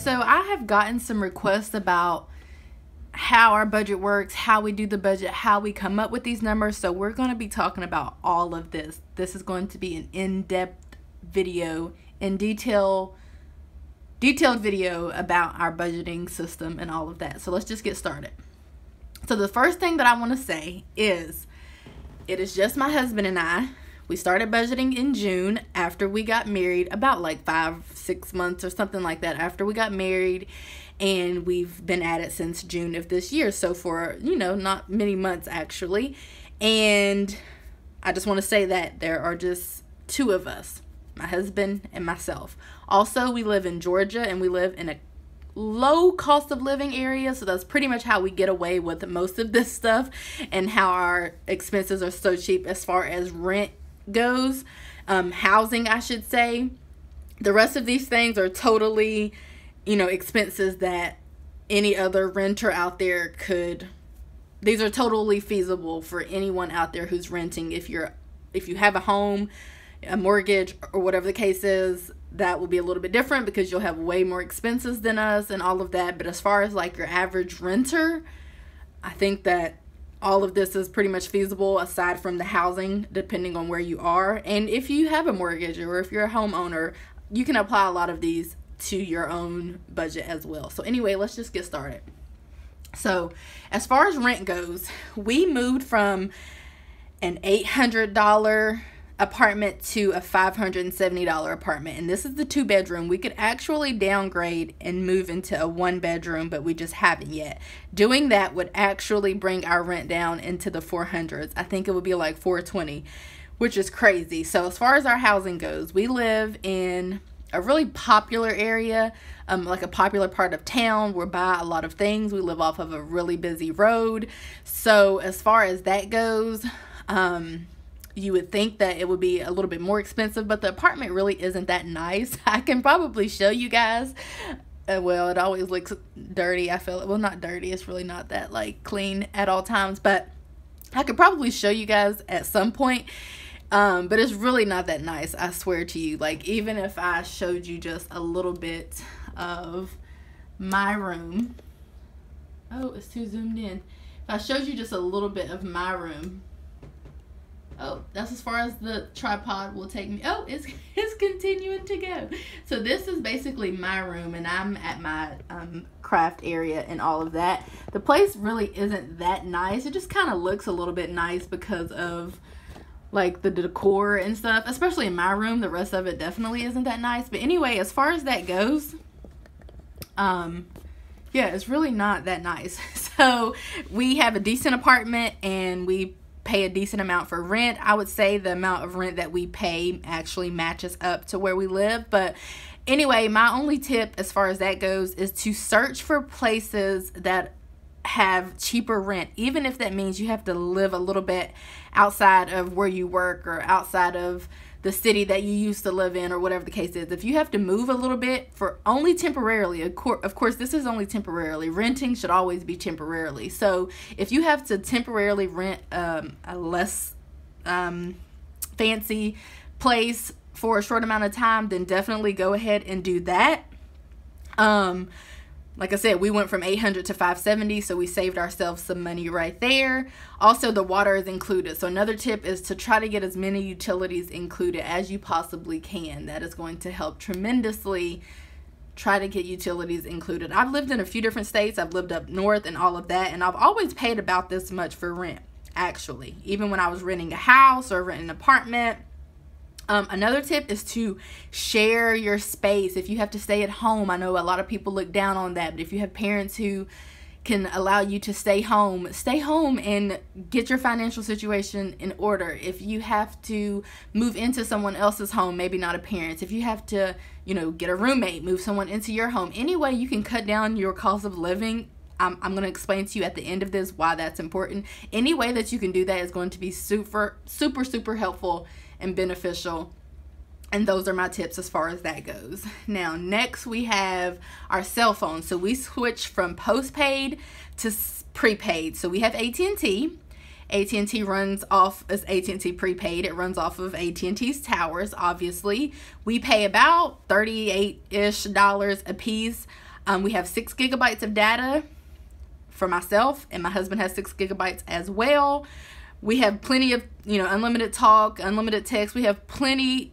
So I have gotten some requests about how our budget works, how we do the budget, how we come up with these numbers. So we're going to be talking about all of this. This is going to be an in-depth video, detailed video about our budgeting system and all of that. So let's just get started. So the first thing that I want to say is it is just my husband and I. We started budgeting in June after we got married, about like 5-6 months or something like that after we got married, and we've been at it since June of this year. So for, not many months actually. And I just want to say that there are just two of us, my husband and myself. Also, we live in Georgia and we live in a low cost of living area, so that's pretty much how we get away with most of this stuff and how our expenses are so cheap as far as rent goes, housing I should say. The rest of these things are totally expenses that any other renter out there these are totally feasible for anyone out there who's renting. If you have a home, a mortgage, or whatever the case is, that will be a little bit different because you'll have way more expenses than us and all of that. But as far as like your average renter, I think that all of this is pretty much feasible aside from the housing, depending on where you are. And if you have a mortgage or if you're a homeowner, you can apply a lot of these to your own budget as well. So anyway, let's just get started. So as far as rent goes, we moved from an $800 apartment to a $570 apartment, and this is the 2-bedroom. We could actually downgrade and move into a 1-bedroom, but we just haven't yet. Doing that would actually bring our rent down into the 400s. I think it would be like 420, which is crazy. So as far as our housing goes, we live in a really popular area, like a popular part of town. We're by a lot of things. We live off of a really busy road. So as far as that goes, you would think that it would be a little bit more expensive, but the apartment really isn't that nice. I can probably show you guys. Well, it always looks dirty. I feel it. Well, not dirty. It's really not that like clean at all times, but I could probably show you guys at some point. But it's really not that nice. I swear to you. Like, even if I showed you just a little bit of my room. Oh, it's too zoomed in. If I showed you just a little bit of my room. Oh, that's as far as the tripod will take me. Oh, it's continuing to go. So this is basically my room, and I'm at my craft area and all of that. The place really isn't that nice. It just kind of looks a little bit nice because of like the decor and stuff, especially in my room. The rest of it definitely isn't that nice. But anyway, as far as that goes, yeah, it's really not that nice. So we have a decent apartment and we pay a decent amount for rent. I would say the amount of rent that we pay actually matches up to where we live. But anyway, my only tip as far as that goes is to search for places that have cheaper rent, even if that means you have to live a little bit outside of where you work or outside of the city that you used to live in or whatever the case is. If you have to move a little bit for only temporarily, of course this is only temporarily. Renting should always be temporarily. So if you have to temporarily rent a less fancy place for a short amount of time, then definitely go ahead and do that. Like I said, we went from 800 to 570, so we saved ourselves some money right there. Also, the water is included. So another tip is to try to get as many utilities included as you possibly can. That is going to help tremendously. Try to get utilities included. I've lived in a few different states. I've lived up north and all of that, and I've always paid about this much for rent, actually. Even when I was renting a house or renting an apartment. Another tip is to share your space. If you have to stay at home, I know a lot of people look down on that, but if you have parents who can allow you to stay home and get your financial situation in order. If you have to move into someone else's home, maybe not a parent's, if you have to, get a roommate, move someone into your home, any way you can cut down your cost of living. I'm going to explain to you at the end of this why that's important. Any way that you can do that is going to be super, super, super helpful and beneficial. And those are my tips as far as that goes. Now, next we have our cell phone. So we switched from postpaid to prepaid. So we have AT&T. AT&T runs off as AT&T prepaid. It runs off of AT&T's towers, obviously. We pay about $38-ish a piece. We have 6 gigabytes of data for myself, and my husband has 6 gigabytes as well. We have plenty of, unlimited talk, unlimited text. We have plenty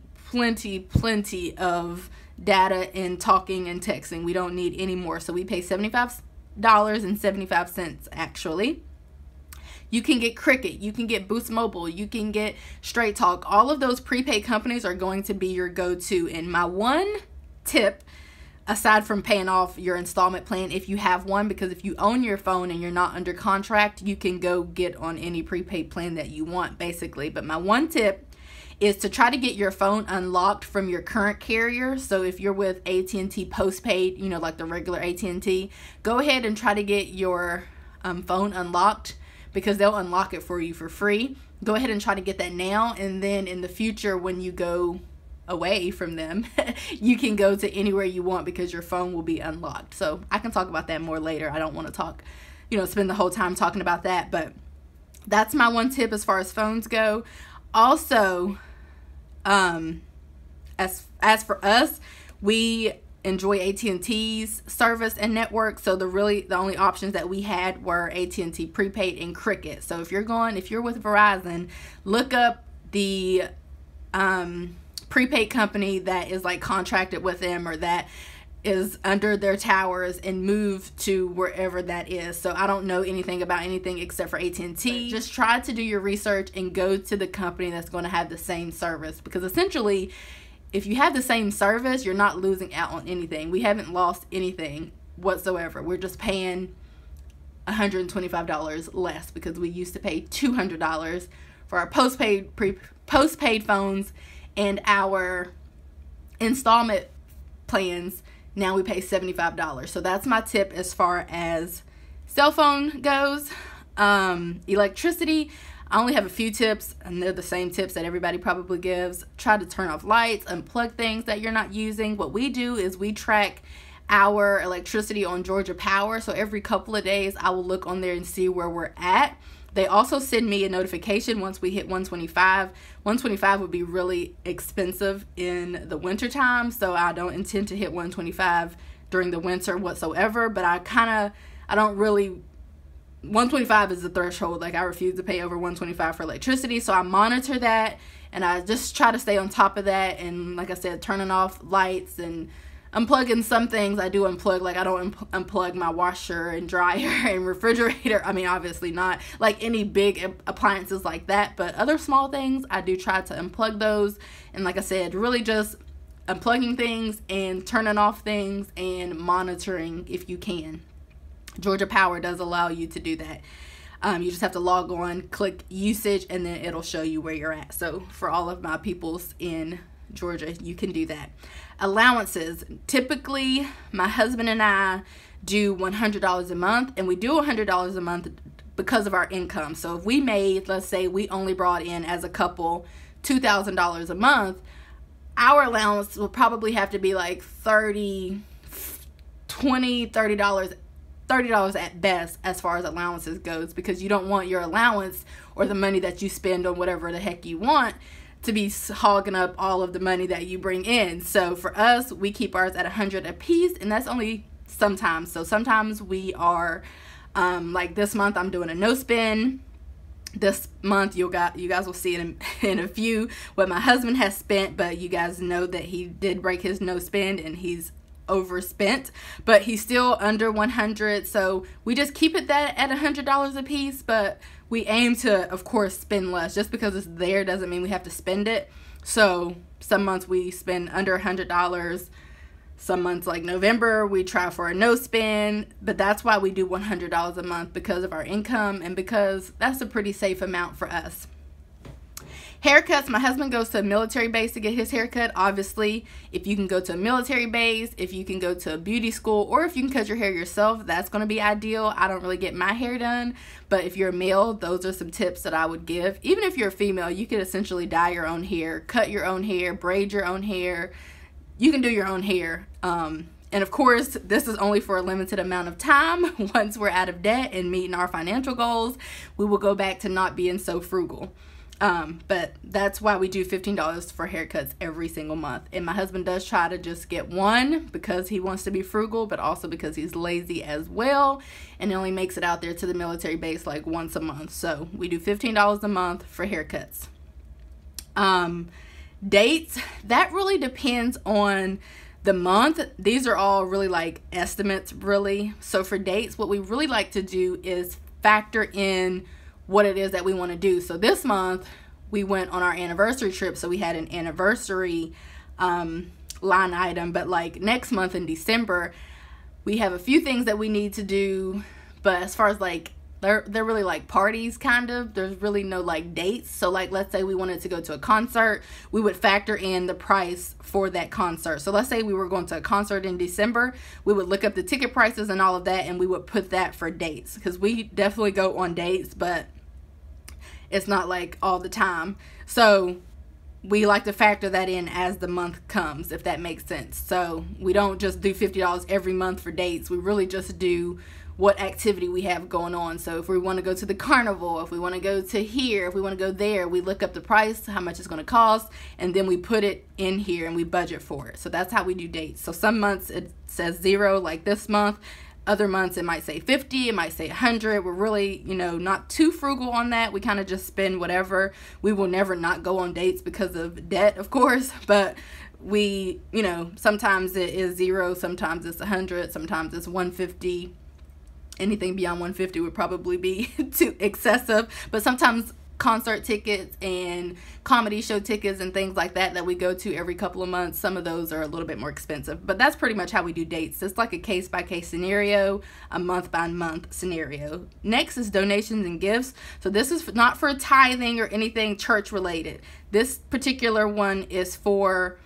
of data and talking and texting. We don't need any more. So we pay $75.75 actually. You can get Cricket, you can get Boost Mobile, you can get Straight Talk. All of those prepaid companies are going to be your go-to. And my one tip, aside from paying off your installment plan if you have one, because if you own your phone and you're not under contract, you can go get on any prepaid plan that you want basically. But my one tip is to try to get your phone unlocked from your current carrier. So if you're with AT&T postpaid, like the regular AT&T, go ahead and try to get your phone unlocked, because they'll unlock it for you for free. Go ahead and try to get that now, and then in the future when you go away from them, you can go to anywhere you want because your phone will be unlocked. So I can talk about that more later. I don't want to talk, spend the whole time talking about that, but that's my one tip as far as phones go. Also, as for us, we enjoy AT&T's service and network. So the only options that we had were AT&T prepaid and Cricket. So if you're with Verizon, look up the prepaid company that is like contracted with them or that is under their towers and move to wherever that is. So I don't know anything about anything except for AT&T. Just try to do your research and go to the company that's going to have the same service, because essentially if you have the same service, you're not losing out on anything. We haven't lost anything whatsoever. We're just paying $125 less, because we used to pay $200 for our postpaid phones and our installment plans. Now we pay $75. So that's my tip as far as cell phone goes. Electricity, I only have a few tips, and they're the same tips that everybody probably gives. Try to turn off lights, unplug things that you're not using. What we do is we track our electricity on Georgia Power. So every couple of days, I will look on there and see where we're at. They also send me a notification once we hit 125. 125 would be really expensive in the winter time, so I don't intend to hit 125 during the winter whatsoever. But I don't really, 125 is the threshold. Like, I refuse to pay over 125 for electricity, so I monitor that and I just try to stay on top of that. And like I said, turning off lights and unplugging some things. I do unplug, like I don't unplug my washer and dryer and refrigerator. I mean, obviously not like any big appliances like that, but other small things, I do try to unplug those. And like I said, really just unplugging things and turning off things and monitoring if you can. Georgia Power does allow you to do that. You just have to log on, click usage, and then it'll show you where you're at. So for all of my peoples in Georgia, you can do that. Allowances. Typically, my husband and I do $100 a month, and we do $100 a month because of our income. So if we made, let's say we only brought in as a couple $2,000 a month, our allowance will probably have to be like $30 at best as far as allowances goes, because you don't want your allowance or the money that you spend on whatever the heck you want to be hogging up all of the money that you bring in. So for us, we keep ours at $100 a piece, and that's only sometimes. So sometimes we are like this month I'm doing a no spend. This month you guys will see it in a few what my husband has spent, but you guys know that he did break his no spend and he's overspent, but he's still under 100. So we just keep it that at $100 a piece, but we aim to, of course, spend less. Just because it's there doesn't mean we have to spend it. So some months we spend under $100. Some months, like November, we try for a no spend, but that's why we do $100 a month, because of our income and because that's a pretty safe amount for us. Haircuts, my husband goes to a military base to get his haircut. Obviously, if you can go to a military base, if you can go to a beauty school, or if you can cut your hair yourself, that's going to be ideal. I don't really get my hair done, but if you're a male, those are some tips that I would give. Even if you're a female, you could essentially dye your own hair, cut your own hair, braid your own hair. You can do your own hair. And of course, this is only for a limited amount of time. Once we're out of debt and meeting our financial goals, we will go back to not being so frugal. But that's why we do $15 for haircuts every single month. And my husband does try to just get one because he wants to be frugal, but also because he's lazy as well, and only makes it out there to the military base like once a month. So we do $15 a month for haircuts. Dates, that really depends on the month. These are all really like estimates, really. So for dates, what we really like to do is factor in what it is that we want to do. So this month we went on our anniversary trip, so we had an anniversary line item. But like next month in December, we have a few things that we need to do, but as far as like they're really like parties, kind of. There's really no like dates. So like, let's say we wanted to go to a concert, we would factor in the price for that concert. So let's say we were going to a concert in December, we would look up the ticket prices and all of that, and we would put that for dates, because we definitely go on dates, but it's not like all the time. So we like to factor that in as the month comes, if that makes sense. So we don't just do $50 every month for dates. We really just do what activity we have going on. So if we want to go to the carnival, if we want to go to here, if we want to go there, we look up the price, how much it's going to cost, and then we put it in here and we budget for it. So that's how we do dates. So some months it says 0, like this month. Other months it might say 50, it might say 100. We're really, not too frugal on that. We kind of just spend whatever. We will never not go on dates because of debt, of course, but we, sometimes it is 0, sometimes it's 100, sometimes it's 150. Anything beyond 150 would probably be too excessive, but sometimes concert tickets and comedy show tickets and things like that we go to every couple of months, some of those are a little bit more expensive. But that's pretty much how we do dates. It's like a case-by-case scenario, a month-by-month scenario. Next is donations and gifts. So this is not for tithing or anything church related. This particular one is for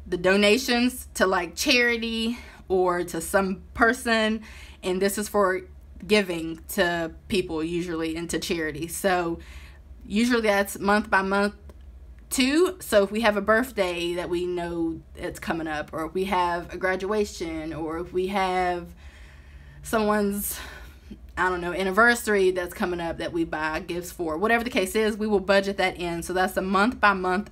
the donations to like charity or to some person, and this is for giving to people usually and to charity. So usually that's month by month too. So if we have a birthday that we know it's coming up, or if we have a graduation, or if we have someone's, anniversary that's coming up that we buy gifts for, whatever the case is, we will budget that in. So that's a month by month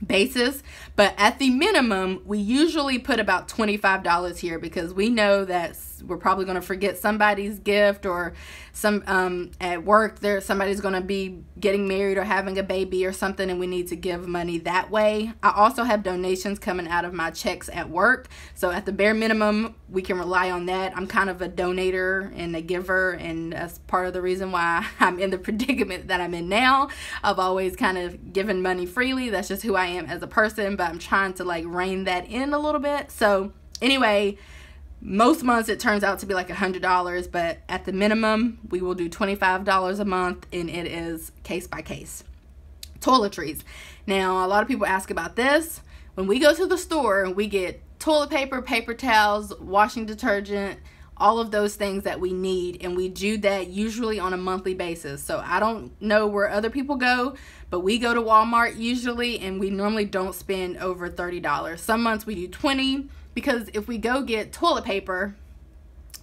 basis. But at the minimum, we usually put about $25 here, because we know that we're probably going to forget somebody's gift, or some at work somebody's going to be getting married or having a baby or something, and we need to give money that way. I also have donations coming out of my checks at work, so at the bare minimum we can rely on that. I'm kind of a donator and a giver, and that's part of the reason why I'm in the predicament that I'm in now. I've always kind of given money freely. That's just who I am as a person, but I'm trying to like rein that in a little bit. So anyway, most months it turns out to be like $100, but at the minimum we will do $25 a month, and it is case by case. Toiletries. Now a lot of people ask about this. When we go to the store, we get toilet paper, paper towels, washing detergent, all of those things that we need, and we do that usually on a monthly basis. So I don't know where other people go, but we go to Walmart usually, and we normally don't spend over $30. Some months we do 20, because if we go get toilet paper,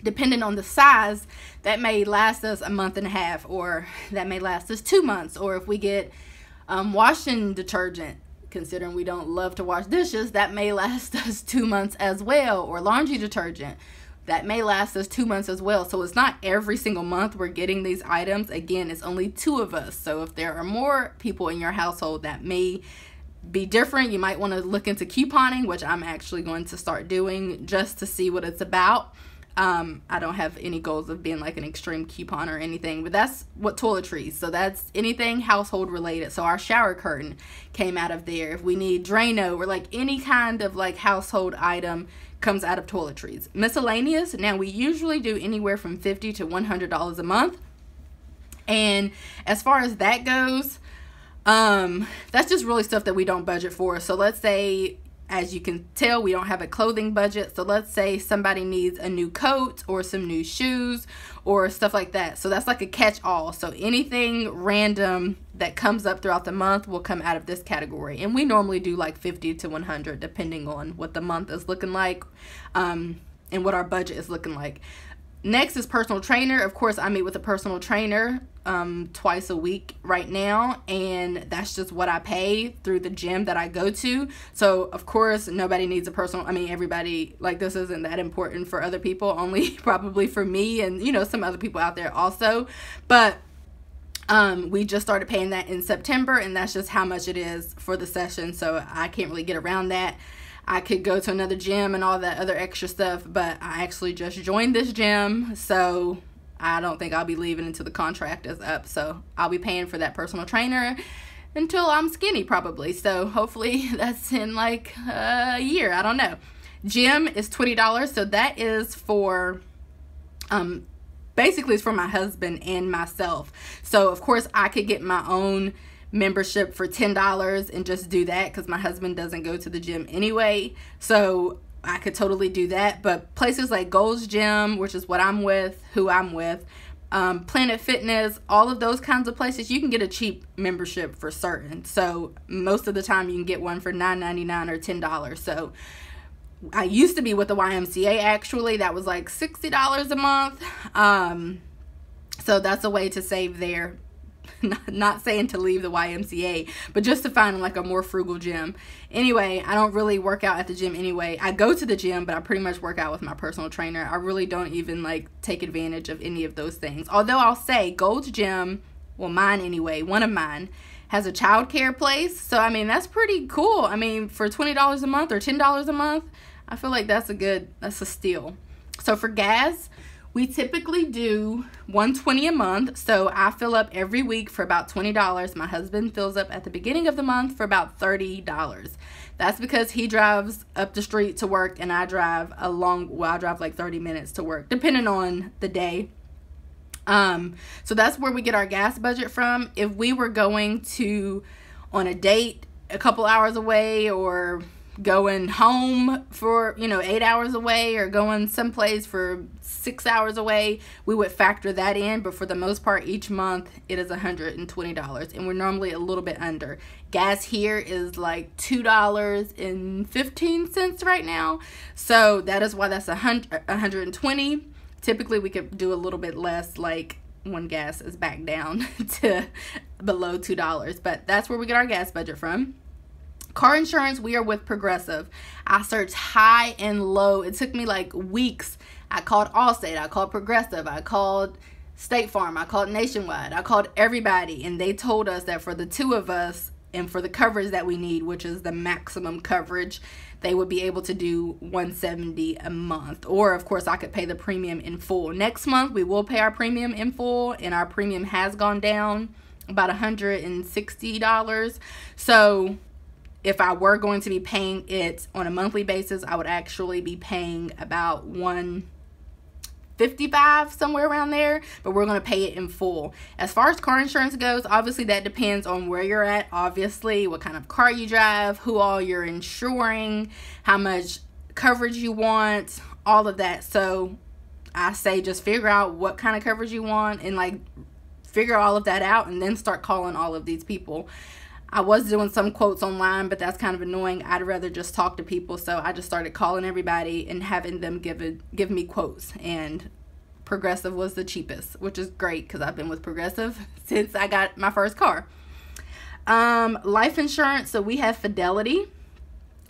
depending on the size, that may last us a month and a half, or that may last us 2 months. Or if we get washing detergent, considering we don't love to wash dishes, that may last us 2 months as well. Or laundry detergent, that may last us 2 months as well. So it's not every single month we're getting these items. Again, it's only 2 of us. So if there are more people in your household, that may be different. You might want to look into couponing, which I'm actually going to start doing just to see what it's about. I don't have any goals of being like an extreme coupon or anything, but that's what toiletries. So that's anything household related. So our shower curtain came out of there. If we need Drano, or like any kind of like household item comes out of toiletries. Miscellaneous, now we usually do anywhere from $50 to $100 a month. And as far as that goes, that's just really stuff that we don't budget for. So let's say, as you can tell, we don't have a clothing budget. So let's say somebody needs a new coat or some new shoes or stuff like that. So that's like a catch-all. So anything random that comes up throughout the month will come out of this category. And we normally do like 50 to 100 depending on what the month is looking like, and what our budget is looking like. Next is personal trainer. Of course, I meet with a personal trainer twice a week right now, and that's just what I pay through the gym that I go to. So of course, nobody needs a personal, I mean, everybody, like, this isn't that important for other people, only probably for me and, you know, some other people out there also. But we just started paying that in September, and that's just how much it is for the session. So I can't really get around that. I could go to another gym and all that other extra stuff, but I actually just joined this gym, so I don't think I'll be leaving until the contract is up. So I'll be paying for that personal trainer until I'm skinny, probably. So hopefully that's in like a year. I don't know. Gym is $20, so that is for basically it's for my husband and myself. So of course I could get my own membership for $10 and just do that, because my husband doesn't go to the gym anyway, so I could totally do that. But places like Gold's Gym, which is what I'm with, who I'm with, Planet Fitness, all of those kinds of places, you can get a cheap membership for certain. So most of the time you can get one for $9.99 or $10. So I used to be with the YMCA, actually. That was like $60 a month. So that's a way to save there. Not saying to leave the YMCA, but just to find like a more frugal gym. Anyway, I don't really work out at the gym anyway. I go to the gym, but I pretty much work out with my personal trainer. I really don't even like take advantage of any of those things. Although I'll say Gold's Gym, well, mine anyway, one of mine has a child care place. So I mean, that's pretty cool. I mean, for $20 a month or $10 a month, I feel like that's a steal. So for gas, we typically do $120 a month, so I fill up every week for about $20. My husband fills up at the beginning of the month for about $30. That's because he drives up the street to work, and I drive I drive like 30 minutes to work, depending on the day. So that's where we get our gas budget from. If we were going to on a date a couple hours away, or going home for, 8 hours away, or going someplace for 6 hours away, we would factor that in. But for the most part, each month it is $120, and we're normally a little bit under. Gas here is like $2.15 right now, so that is why that's $120. Typically we could do a little bit less, like when gas is back down to below $2, but that's where we get our gas budget from. Car insurance, we are with Progressive. I searched high and low. It took me like weeks. I called Allstate, I called Progressive, I called State Farm, I called Nationwide, I called everybody, and they told us that for the two of us and for the coverage that we need, which is the maximum coverage, they would be able to do $170 a month. Or of course I could pay the premium in full. Next month we will pay our premium in full, and our premium has gone down about $160. So if I were going to be paying it on a monthly basis, I would actually be paying about $155, somewhere around there, but we're going to pay it in full. As far as car insurance goes, obviously that depends on where you're at, obviously, what kind of car you drive, who all you're insuring, how much coverage you want, all of that. So I say just figure out what kind of coverage you want, and like figure all of that out, and then start calling all of these people. I was doing some quotes online, but that's kind of annoying. I'd rather just talk to people, so I just started calling everybody and having them give me quotes, and Progressive was the cheapest, which is great because I've been with Progressive since I got my first car. Life insurance, so we have Fidelity,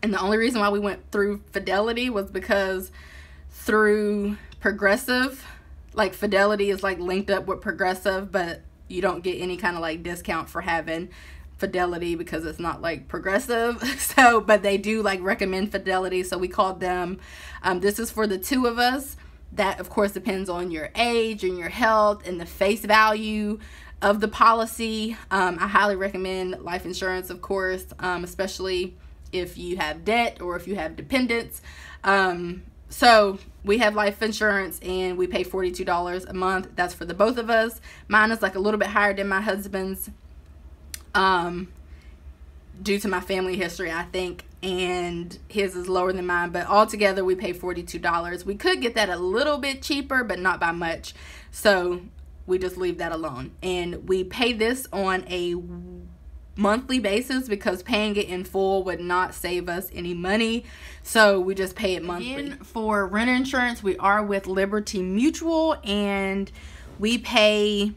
and the only reason why we went through Fidelity was because through Progressive, like Fidelity is like linked up with Progressive, but you don't get any kind of like discount for having Fidelity because it's not like Progressive. So but they do like recommend Fidelity, so we called them. This is for the two of us. That of course depends on your age and your health and the face value of the policy. I highly recommend life insurance, of course, especially if you have debt or if you have dependents. So we have life insurance, and we pay $42 a month. That's for the both of us. Mine is like a little bit higher than my husband's, due to my family history, I think, and his is lower than mine, but altogether we pay $42. We could get that a little bit cheaper, but not by much, so we just leave that alone. And we pay this on a monthly basis because paying it in full would not save us any money, so we just pay it monthly. Again, for rent insurance, we are with Liberty Mutual, and we pay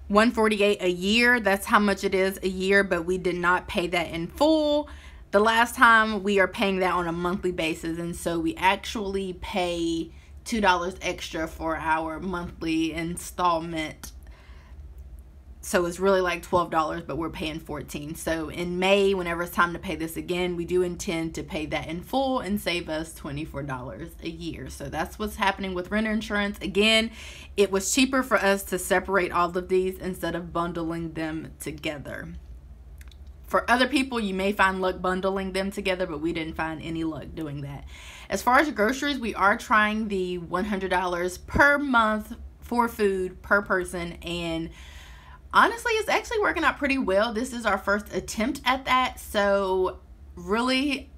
$148 a year. That's how much it is a year, but we did not pay that in full the last time. We are paying that on a monthly basis, and so we actually pay $2 extra for our monthly installment. So it's really like $12, but we're paying $14. So in May, whenever it's time to pay this again, we do intend to pay that in full and save us $24 a year. So that's what's happening with renter insurance. Again, it was cheaper for us to separate all of these instead of bundling them together. For other people, you may find luck bundling them together, but we didn't find any luck doing that. As far as groceries, we are trying the $100 per month for food per person, and honestly, it's actually working out pretty well. This is our first attempt at that. So really,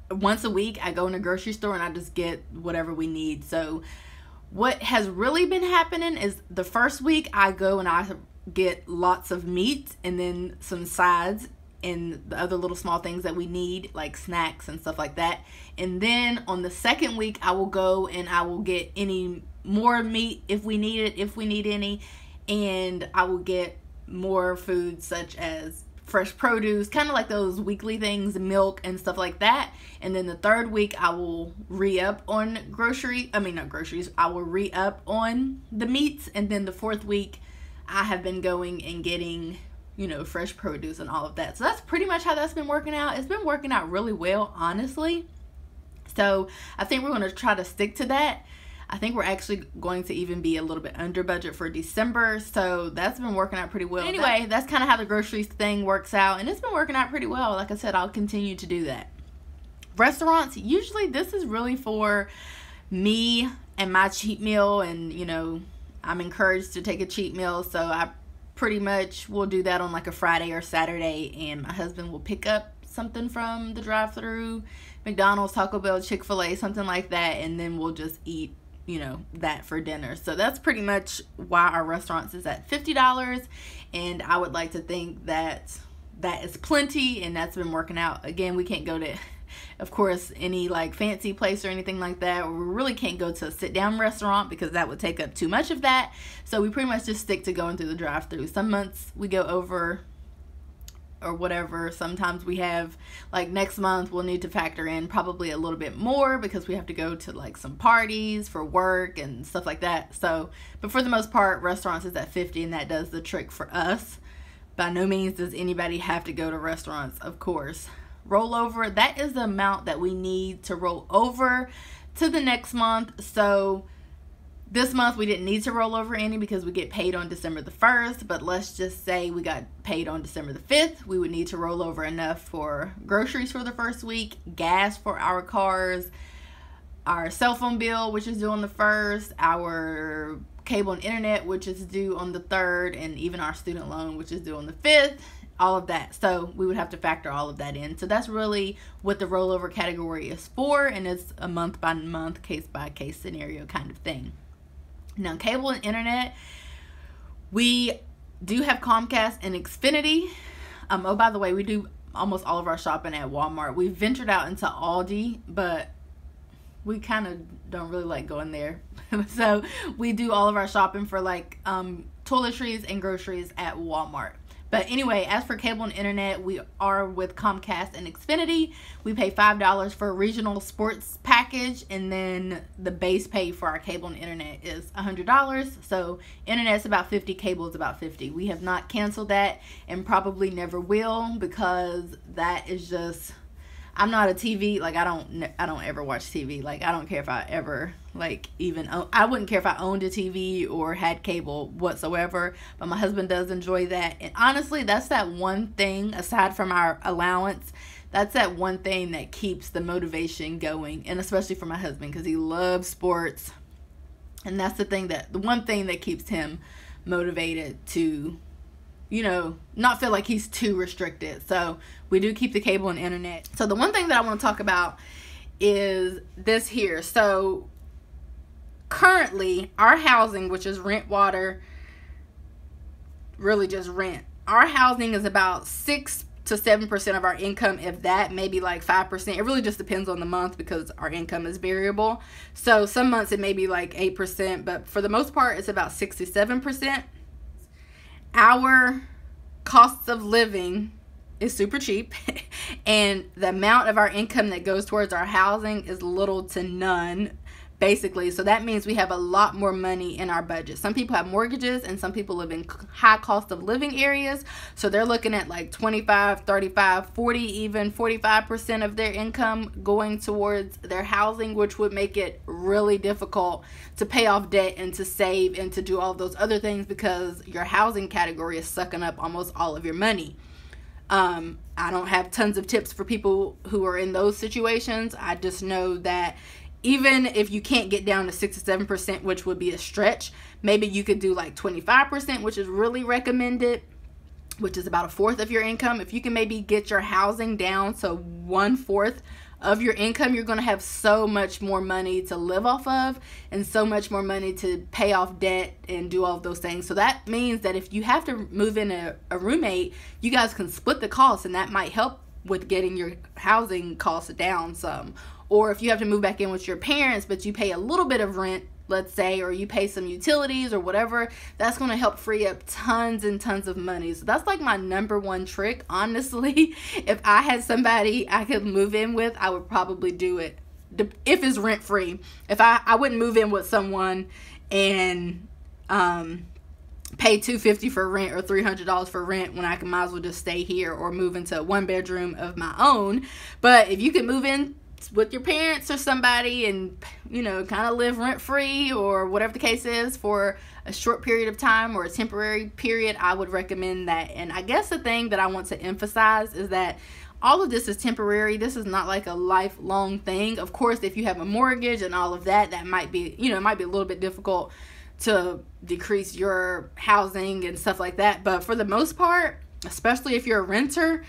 once a week, I go in the grocery store and I just get whatever we need. So what has really been happening is the first week I go and I get lots of meat and then some sides and the other little small things that we need, like snacks and stuff like that. And then on the second week, I will go and I will get any more meat if we need it, if we need any. And I will get more food such as fresh produce, kind of like those weekly things, milk and stuff like that. And then the third week I will re-up on I will re-up on the meats. And then the fourth week I have been going and getting, you know, fresh produce and all of that. So that's pretty much how that's been working out. It's been working out really well, honestly. So I think we're going to try to stick to that. I think we're actually going to even be a little bit under budget for December. So that's been working out pretty well. Anyway, that's kind of how the groceries thing works out. And it's been working out pretty well. Like I said, I'll continue to do that. Restaurants, usually this is really for me and my cheat meal. And, you know, I'm encouraged to take a cheat meal. So I pretty much will do that on like a Friday or Saturday. And my husband will pick up something from the drive-thru, McDonald's, Taco Bell, Chick-fil-A, something like that. And then we'll just eat, you know, that for dinner. So that's pretty much why our restaurants is at $50, and I would like to think that that is plenty, and that's been working out. Again, we can't go to, of course, any like fancy place or anything like that, or we really can't go to a sit down restaurant because that would take up too much of that. So we pretty much just stick to going through the drive-thru. Some months we go over or whatever. Sometimes we have, like next month, we'll need to factor in probably a little bit more because we have to go to like some parties for work and stuff like that. So, but for the most part, restaurants is at 50, and that does the trick for us. By no means does anybody have to go to restaurants, of course. Rollover, that is the amount that we need to roll over to the next month. So this month we didn't need to roll over any because we get paid on December the 1st, but let's just say we got paid on December the 5th. We would need to roll over enough for groceries for the first week, gas for our cars, our cell phone bill, which is due on the 1st, our cable and internet, which is due on the 3rd, and even our student loan, which is due on the 5th, all of that. So we would have to factor all of that in. So that's really what the rollover category is for, and it's a month by month, case by case scenario kind of thing. Now, cable and internet, we do have Comcast and Xfinity. Oh, by the way, we do almost all of our shopping at Walmart. We ventured out into Aldi, but we kind of don't really like going there. So we do all of our shopping for like toiletries and groceries at Walmart. But anyway, as for cable and internet, we are with Comcast and Xfinity. We pay $5 for a regional sports package, and then the base pay for our cable and internet is $100. So internet's about $50, cable is about $50. We have not canceled that and probably never will, because that is just, I'm not a TV, like I don't ever watch TV. Like I don't care if I ever I wouldn't care if I owned a TV or had cable whatsoever, but my husband does enjoy that. And honestly, that's that one thing, aside from our allowance, that's that one thing that keeps the motivation going. And especially for my husband, because he loves sports, and that's the one thing that keeps him motivated to, you know, not feel like he's too restricted. So we do keep the cable and internet. So the one thing that I want to talk about is this here. So currently our housing, which is rent, water, really just rent, our housing is about 6 to 7% of our income, if that, maybe like 5%. It really just depends on the month because our income is variable. So some months it may be like 8%, but for the most part it's about 6 to 7%. Our costs of living is super cheap and the amount of our income that goes towards our housing is little to none, basically. So that means we have a lot more money in our budget. Some people have mortgages and some people live in high cost of living areas, so they're looking at like 25, 35, 40, even 45% of their income going towards their housing, which would make it really difficult to pay off debt and to save and to do all those other things because your housing category is sucking up almost all of your money. I don't have tons of tips for people who are in those situations. I just know that even if you can't get down to 6 to 7%, which would be a stretch, maybe you could do like 25%, which is really recommended, which is about 1/4 of your income. If you can maybe get your housing down to 1/4 of your income, you're going to have so much more money to live off of and so much more money to pay off debt and do all of those things. So that means that if you have to move in a roommate, you guys can split the cost, and that might help with getting your housing costs down some. Or if you have to move back in with your parents, but you pay a little bit of rent, let's say, or you pay some utilities or whatever, that's going to help free up tons and tons of money. So that's like my number one trick, honestly. If I had somebody I could move in with, I would probably do it if it's rent free. If I wouldn't move in with someone and pay $250 for rent or $300 for rent when I might as well just stay here or move into a 1-bedroom of my own. But if you could move in with your parents or somebody and, you know, kind of live rent free or whatever the case is for a short period of time or a temporary period, I would recommend that. And I guess the thing that I want to emphasize is that all of this is temporary. This is not like a lifelong thing. Of course, if you have a mortgage and all of that, that might be, you know, it might be a little bit difficult to decrease your housing and stuff like that. But for the most part, especially if you're a renter,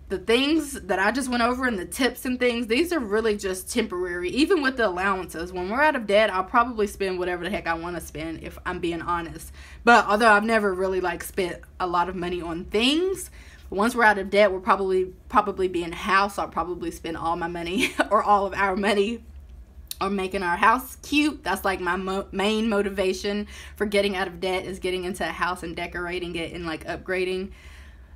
the things that I just went over and the tips and things, these are really just temporary. Even with the allowances, when we're out of debt, I'll probably spend whatever the heck I want to spend, if I'm being honest. But although I've never really like spent a lot of money on things, once we're out of debt, we'll probably be in a house. I'll probably spend all my money or all of our money on making our house cute. That's like my main motivation for getting out of debt, is getting into a house and decorating it and like upgrading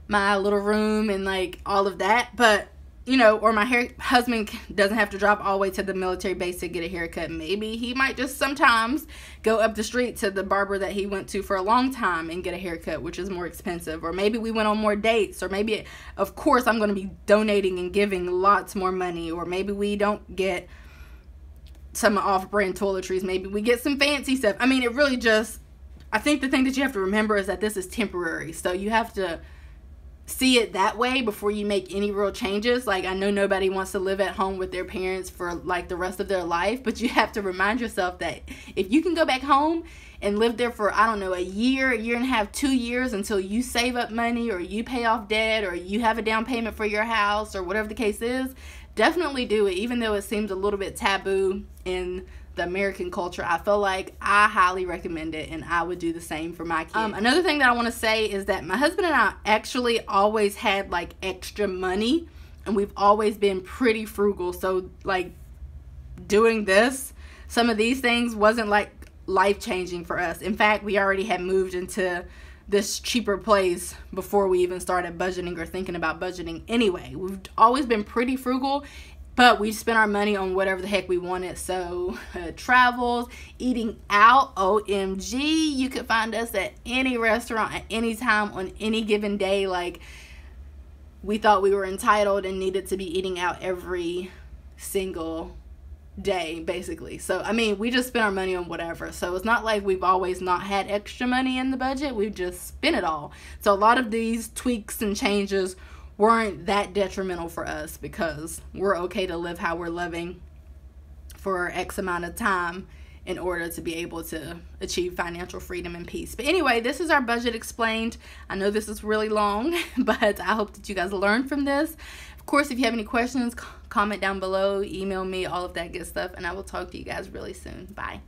my little room and like all of that. But, you know, or my husband doesn't have to drive all the way to the military base to get a haircut. Maybe he might just sometimes go up the street to the barber that he went to for a long time and get a haircut, which is more expensive. Or maybe we went on more dates, or maybe, of course, I'm going to be donating and giving lots more money. Or maybe we don't get some off-brand toiletries. Maybe we get some fancy stuff. I mean, it really just, I think the thing that you have to remember is that this is temporary. So you have to see it that way before you make any real changes. Like, I know nobody wants to live at home with their parents for like the rest of their life, but you have to remind yourself that if you can go back home and live there for, I don't know, a year and a half, 2 years, until you save up money or you pay off debt or you have a down payment for your house or whatever the case is, definitely do it. Even though it seems a little bit taboo in the American culture, I feel like I highly recommend it, and I would do the same for my kids. Another thing that I want to say is that my husband and I actually always had like extra money, and we've always been pretty frugal. So like doing this, some of these things wasn't like life-changing for us. In fact, we already had moved into this cheaper place before we even started budgeting or thinking about budgeting anyway. We've always been pretty frugal, but we spent our money on whatever the heck we wanted. So travels, eating out, OMG, you could find us at any restaurant at any time on any given day. Like, we thought we were entitled and needed to be eating out every single day, basically. So, I mean, we just spent our money on whatever. So it's not like we've always not had extra money in the budget. We've just spent it all. So a lot of these tweaks and changes weren't that detrimental for us because we're okay to live how we're living for X amount of time in order to be able to achieve financial freedom and peace. But anyway, this is our budget explained. I know this is really long, but I hope that you guys learned from this. Of course, if you have any questions, comment down below, email me, all of that good stuff, and I will talk to you guys really soon. Bye.